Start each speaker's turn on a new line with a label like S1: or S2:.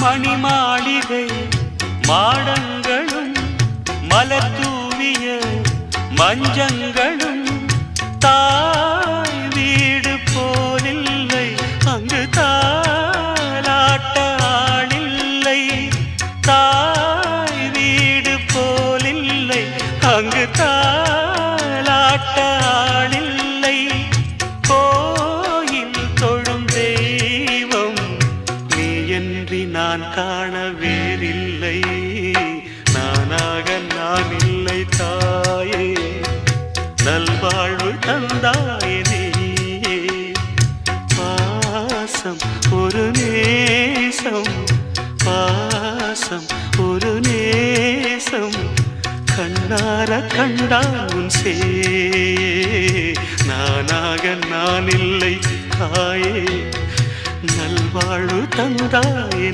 S1: மணிமாளிகை மாடங்களும் மலர் தூவிய மஞ்சங்களும் தாய் வீடு போலில்லை, அங்கு தாலாட்ட ஆளில்லை. தாய் வீடு போலில்லை, அங்கு தாலாட்ட ஆளில்லை. கோயில் தொழும் தெய்வம் நீயன்றி நான் காண வேறில்லை. நானாக நான் இல்லை தாயே, நல்வாழ்வு தந்தாயே நீயே. பாசம் ஒரு நேசம், பாசம் ஒரு நேசம், கண்ணார கண்டான் உன் சே. நானாக நான் இல்லை தாயே, நல்வாழ்வு தந்தாயே.